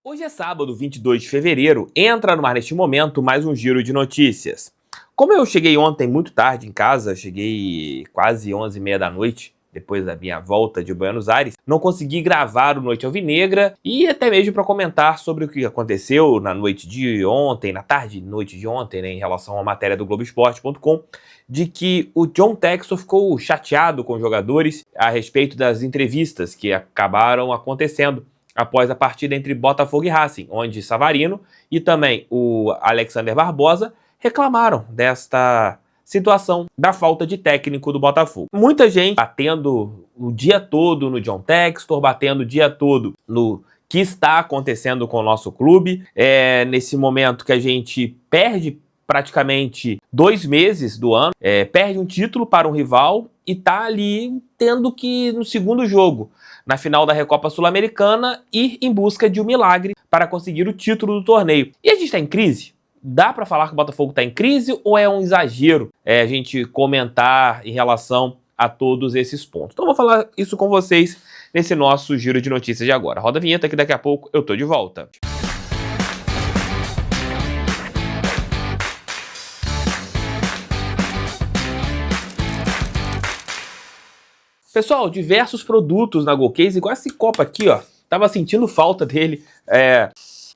Hoje é sábado, 22 de fevereiro, entra no ar neste momento mais um giro de notícias. Como eu cheguei ontem muito tarde em casa, cheguei quase 11h30 da noite, depois da minha volta de Buenos Aires, não consegui gravar o Noite Alvinegra e até mesmo para comentar sobre o que aconteceu na noite de ontem, na tarde e noite de ontem, né, em relação à matéria do Globoesporte.com, de que o John Textor ficou chateado com os jogadores a respeito das entrevistas que acabaram acontecendo após a partida entre Botafogo e Racing, onde Savarino e também o Alexander Barbosa reclamaram desta situação da falta de técnico do Botafogo. Muita gente batendo o dia todo no John Textor, batendo o dia todo no que está acontecendo com o nosso clube. Nesse momento que a gente perde praticamente 2 meses do ano, perde um título para um rival e tá ali tendo que, no segundo jogo, na final da Recopa Sul-Americana, ir em busca de um milagre para conseguir o título do torneio. E a gente está em crise? Dá para falar que o Botafogo está em crise ou é um exagero a gente comentar em relação a todos esses pontos? Então eu vou falar isso com vocês nesse nosso giro de notícias de agora. Roda a vinheta que daqui a pouco eu tô de volta. Pessoal, diversos produtos na GoCase, igual esse copo aqui, ó. Tava sentindo falta dele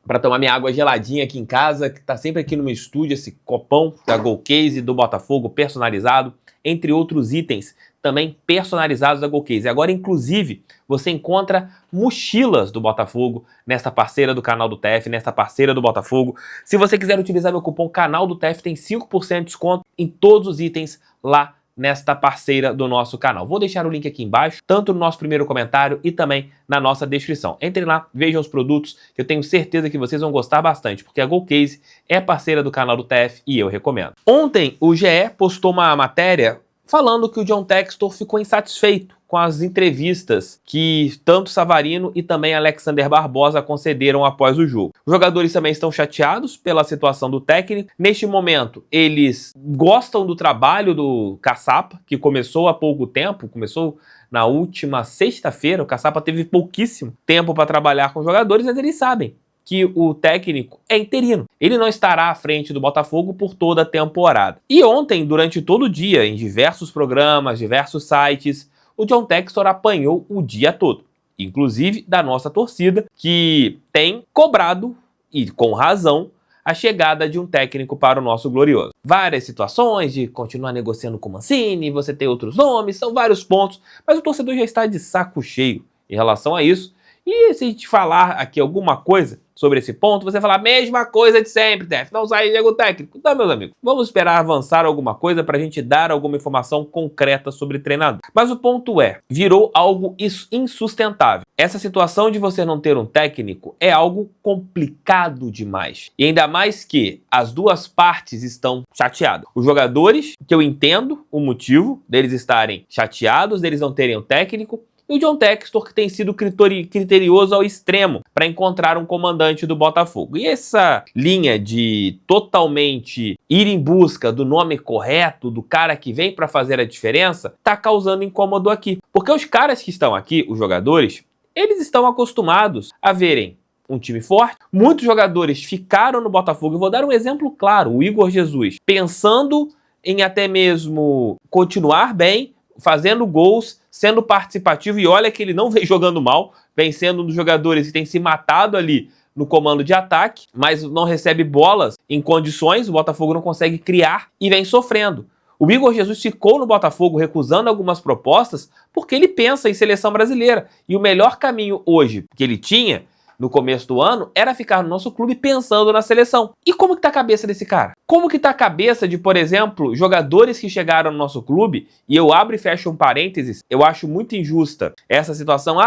para tomar minha água geladinha aqui em casa, que tá sempre aqui no meu estúdio, esse copão da GoCase do Botafogo personalizado, entre outros itens também personalizados da GoCase. Agora, inclusive, você encontra mochilas do Botafogo nesta parceira do canal do TF, nesta parceira do Botafogo. Se você quiser utilizar meu cupom canal do TF, tem 5% de desconto em todos os itens lá nesta parceira do nosso canal. Vou deixar o link aqui embaixo, tanto no nosso primeiro comentário e também na nossa descrição. Entrem lá, vejam os produtos, que eu tenho certeza que vocês vão gostar bastante, porque a GoCase é parceira do canal do TF e eu recomendo. Ontem, o GE postou uma matéria falando que o John Textor ficou insatisfeito com as entrevistas que tanto Savarino e também Alexander Barbosa concederam após o jogo. Os jogadores também estão chateados pela situação do técnico. Neste momento, eles gostam do trabalho do Caçapa, que começou há pouco tempo, começou na última sexta-feira. O Caçapa teve pouquíssimo tempo para trabalhar com os jogadores, mas eles sabem que o técnico é interino. Ele não estará à frente do Botafogo por toda a temporada. E ontem, durante todo o dia, em diversos programas, diversos sites, o John Textor apanhou o dia todo. Inclusive da nossa torcida, que tem cobrado, e com razão, a chegada de um técnico para o nosso glorioso. Várias situações de continuar negociando com o Mancini, você ter outros nomes, são vários pontos, mas o torcedor já está de saco cheio em relação a isso. E se a gente falar aqui alguma coisa sobre esse ponto, você vai falar a mesma coisa de sempre, Tef. Não sai Diego técnico. Então, meus amigos, vamos esperar avançar alguma coisa para a gente dar alguma informação concreta sobre treinador. Mas o ponto virou algo insustentável. Essa situação de você não ter um técnico é algo complicado demais. E ainda mais que as duas partes estão chateadas. Os jogadores, que eu entendo o motivo deles estarem chateados, deles não terem um técnico, e o John Textor, que tem sido criterioso ao extremo para encontrar um comandante do Botafogo. E essa linha de totalmente ir em busca do nome correto, do cara que vem para fazer a diferença, tá causando incômodo aqui. Porque os caras que estão aqui, os jogadores, eles estão acostumados a verem um time forte. Muitos jogadores ficaram no Botafogo. Eu vou dar um exemplo claro, o Igor Jesus, pensando em até mesmo continuar bem, fazendo gols, sendo participativo, e olha que ele não vem jogando mal, vem sendo um dos jogadores que tem se matado ali no comando de ataque, mas não recebe bolas em condições, o Botafogo não consegue criar e vem sofrendo. O Igor Jesus ficou no Botafogo recusando algumas propostas porque ele pensa em seleção brasileira, e o melhor caminho hoje que ele tinha no começo do ano, era ficar no nosso clube pensando na seleção. E como que tá a cabeça desse cara? Como que tá a cabeça de, por exemplo, jogadores que chegaram no nosso clube, e eu abro e fecho um parênteses, eu acho muito injusta essa situação,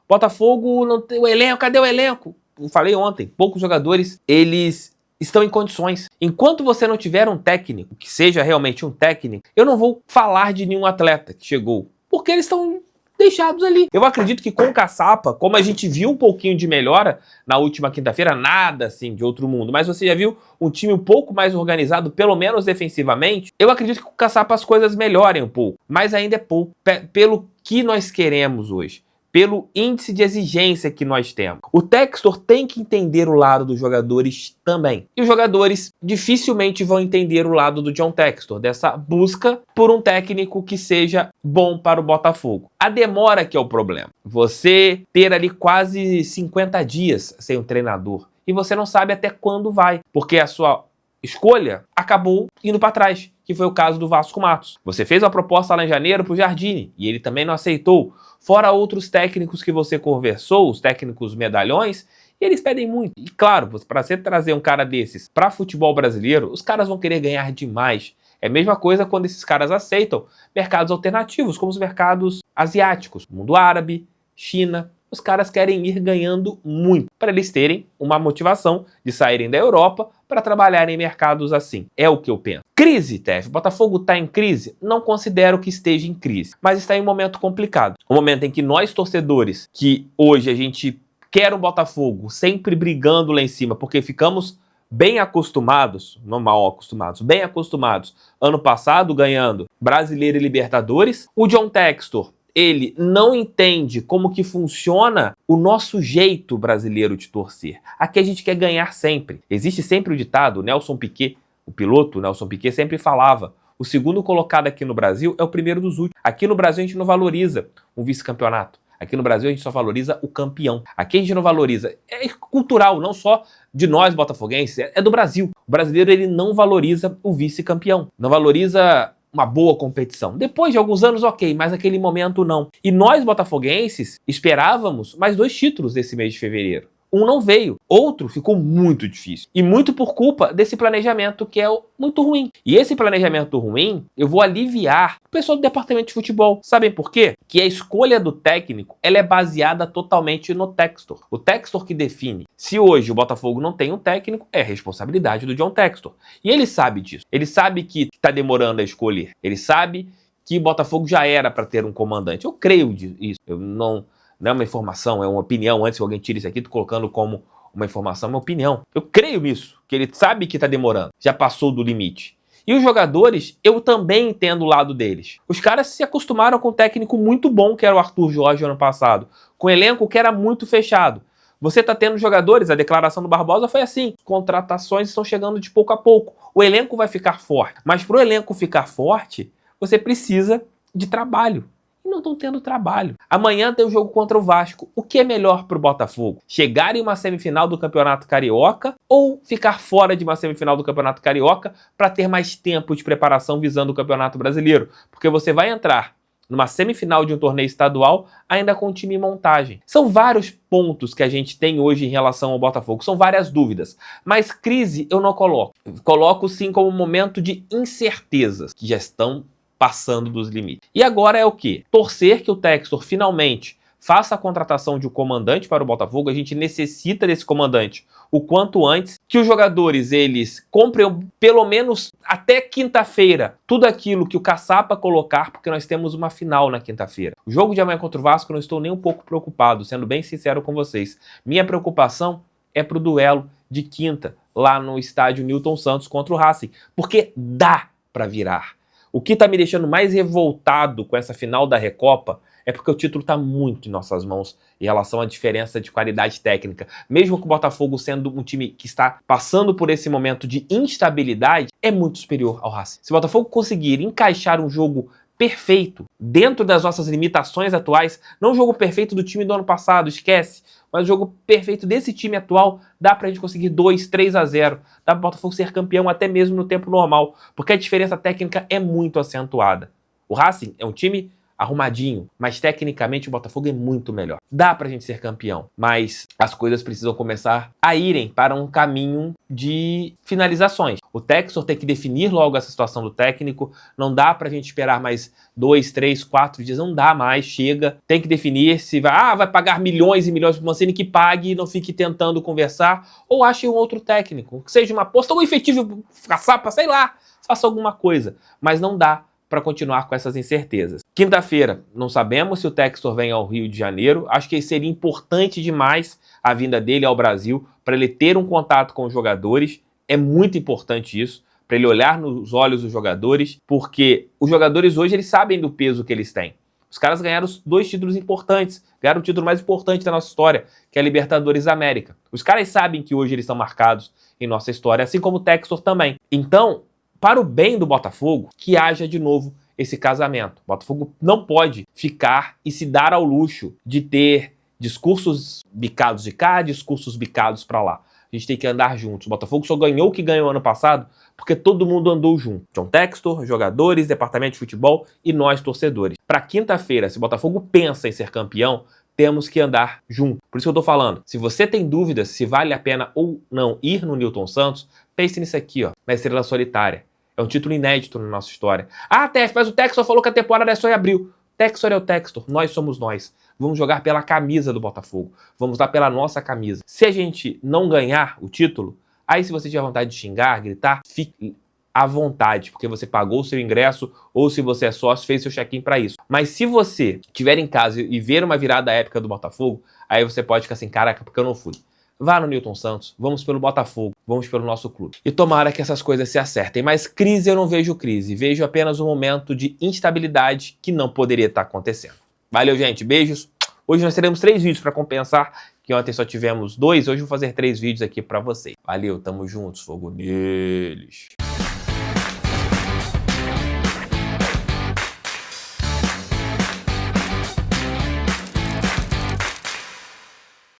Botafogo não tem o elenco, cadê o elenco? Eu falei ontem, poucos jogadores, eles estão em condições. Enquanto você não tiver um técnico, que seja realmente um técnico, eu não vou falar de nenhum atleta que chegou, porque eles estão deixados ali. Eu acredito que com o Caçapa, como a gente viu um pouquinho de melhora na última quinta-feira, nada assim de outro mundo, mas você já viu um time um pouco mais organizado, pelo menos defensivamente, eu acredito que com o Caçapa as coisas melhorem um pouco, mas ainda é pouco, pelo que nós queremos hoje, pelo índice de exigência que nós temos. O Textor tem que entender o lado dos jogadores também. E os jogadores dificilmente vão entender o lado do John Textor, dessa busca por um técnico que seja bom para o Botafogo. A demora que é o problema. Você ter ali quase 50 dias sem um treinador e você não sabe até quando vai, porque a sua escolha acabou indo para trás, que foi o caso do Vasco Matos. Você fez uma proposta lá em janeiro para o Jardine e ele também não aceitou. Fora outros técnicos que você conversou, os técnicos medalhões, e eles pedem muito. E claro, para você trazer um cara desses para futebol brasileiro, os caras vão querer ganhar demais. É a mesma coisa quando esses caras aceitam mercados alternativos, como os mercados asiáticos, mundo árabe, China. Os caras querem ir ganhando muito para eles terem uma motivação de saírem da Europa para trabalhar em mercados assim. É o que eu penso. Crise, Tef. Botafogo está em crise? Não considero que esteja em crise, mas está em um momento complicado. Um momento em que nós, torcedores, que hoje a gente quer um Botafogo sempre brigando lá em cima, porque ficamos bem acostumados, não mal acostumados, bem acostumados, ano passado ganhando Brasileiro e Libertadores. O John Textor, ele não entende como que funciona o nosso jeito brasileiro de torcer. Aqui a gente quer ganhar sempre. Existe sempre o ditado, o Nelson Piquet, o piloto Nelson Piquet sempre falava, o segundo colocado aqui no Brasil é o primeiro dos últimos. Aqui no Brasil a gente não valoriza um vice-campeonato. Aqui no Brasil a gente só valoriza o campeão. Aqui a gente não valoriza. É cultural, não só de nós botafoguenses, é do Brasil. O brasileiro ele não valoriza o vice-campeão. Não valoriza uma boa competição. Depois de alguns anos, ok, mas naquele momento não. E nós, botafoguenses, esperávamos mais 2 títulos esse mês de fevereiro. Um não veio, outro ficou muito difícil. E muito por culpa desse planejamento que é muito ruim. E esse planejamento ruim, eu vou aliviar o pessoal do departamento de futebol. Sabem por quê? Que a escolha do técnico, ela é baseada totalmente no Textor. O Textor que define. Se hoje o Botafogo não tem um técnico, é responsabilidade do John Textor. E ele sabe disso. Ele sabe que está demorando a escolher. Ele sabe que o Botafogo já era para ter um comandante. Eu creio nisso. Eu não é uma informação, é uma opinião. Antes que alguém tire isso aqui, tô colocando como uma informação, uma opinião. Eu creio nisso, que ele sabe que tá demorando, já passou do limite. E os jogadores, eu também entendo o lado deles. Os caras se acostumaram com um técnico muito bom, que era o Arthur Jorge ano passado, com um elenco que era muito fechado. Você tá tendo jogadores, a declaração do Barbosa foi assim, contratações estão chegando de pouco a pouco. O elenco vai ficar forte, mas pro elenco ficar forte, você precisa de trabalho. Não estão tendo trabalho. Amanhã tem o jogo contra o Vasco. O que é melhor para o Botafogo? Chegar em uma semifinal do Campeonato Carioca ou ficar fora de uma semifinal do Campeonato Carioca para ter mais tempo de preparação visando o Campeonato Brasileiro? Porque você vai entrar numa semifinal de um torneio estadual ainda com time em montagem. São vários pontos que a gente tem hoje em relação ao Botafogo. São várias dúvidas. Mas crise eu não coloco. Coloco sim como um momento de incertezas que já estão passando dos limites. E agora é o quê? Torcer que o Textor finalmente faça a contratação de um comandante para o Botafogo. A gente necessita desse comandante o quanto antes. Que os jogadores, eles comprem pelo menos até quinta-feira tudo aquilo que o Caçapa colocar, porque nós temos uma final na quinta-feira. O jogo de amanhã contra o Vasco, eu não estou nem um pouco preocupado, sendo bem sincero com vocês. Minha preocupação é pro duelo de quinta, lá no estádio Newton Santos contra o Racing, porque dá para virar. O que está me deixando mais revoltado com essa final da Recopa é porque o título está muito em nossas mãos em relação à diferença de qualidade técnica. Mesmo que o Botafogo sendo um time que está passando por esse momento de instabilidade, é muito superior ao Racing. Se o Botafogo conseguir encaixar um jogo perfeito dentro das nossas limitações atuais, não o jogo perfeito do time do ano passado, esquece, mas o jogo perfeito desse time atual, dá pra gente conseguir 2, 3-0, dá pro Botafogo ser campeão até mesmo no tempo normal, porque a diferença técnica é muito acentuada. O Racing é um time arrumadinho, mas tecnicamente o Botafogo é muito melhor. Dá pra gente ser campeão, mas as coisas precisam começar a irem para um caminho de finalizações. O Textor tem que definir logo essa situação do técnico, não dá pra gente esperar mais 2, 3, 4 dias, não dá mais, chega. Tem que definir se vai pagar milhões e milhões pro Mancini, que pague e não fique tentando conversar, ou ache um outro técnico, que seja uma aposta ou efetivo, caçapa, sei lá, faça alguma coisa, mas não dá para continuar com essas incertezas. Quinta-feira, não sabemos se o Textor vem ao Rio de Janeiro. Acho que seria importante demais a vinda dele ao Brasil para ele ter um contato com os jogadores. É muito importante isso, para ele olhar nos olhos dos jogadores, porque os jogadores hoje eles sabem do peso que eles têm. Os caras ganharam os 2 títulos importantes, ganharam o título mais importante da nossa história, que é a Libertadores da América. Os caras sabem que hoje eles estão marcados em nossa história, assim como o Textor também. Então, para o bem do Botafogo, que haja de novo esse casamento. O Botafogo não pode ficar e se dar ao luxo de ter discursos bicados de cá, discursos bicados para lá. A gente tem que andar juntos. O Botafogo só ganhou o que ganhou ano passado porque todo mundo andou junto. John Textor, jogadores, departamento de futebol e nós, torcedores. Para quinta-feira, se o Botafogo pensa em ser campeão, temos que andar junto. Por isso que eu tô falando. Se você tem dúvidas se vale a pena ou não ir no Newton Santos, pense nisso aqui, ó, na Estrela Solitária. É um título inédito na nossa história. Ah, Tef, mas o Textor falou que a temporada é só em abril. Textor é o Textor, nós somos nós. Vamos jogar pela camisa do Botafogo. Vamos dar pela nossa camisa. Se a gente não ganhar o título, aí se você tiver vontade de xingar, gritar, fique à vontade, porque você pagou o seu ingresso ou se você é sócio, fez seu check-in para isso. Mas se você estiver em casa e ver uma virada épica do Botafogo, aí você pode ficar assim, caraca, porque eu não fui. Vá no Newton Santos, vamos pelo Botafogo, vamos pelo nosso clube. E tomara que essas coisas se acertem. Mas crise eu não vejo crise, vejo apenas um momento de instabilidade que não poderia estar acontecendo. Valeu, gente, beijos. Hoje nós teremos 3 vídeos para compensar, que ontem só tivemos 2, hoje eu vou fazer 3 vídeos aqui para vocês. Valeu, tamo juntos, fogo neles.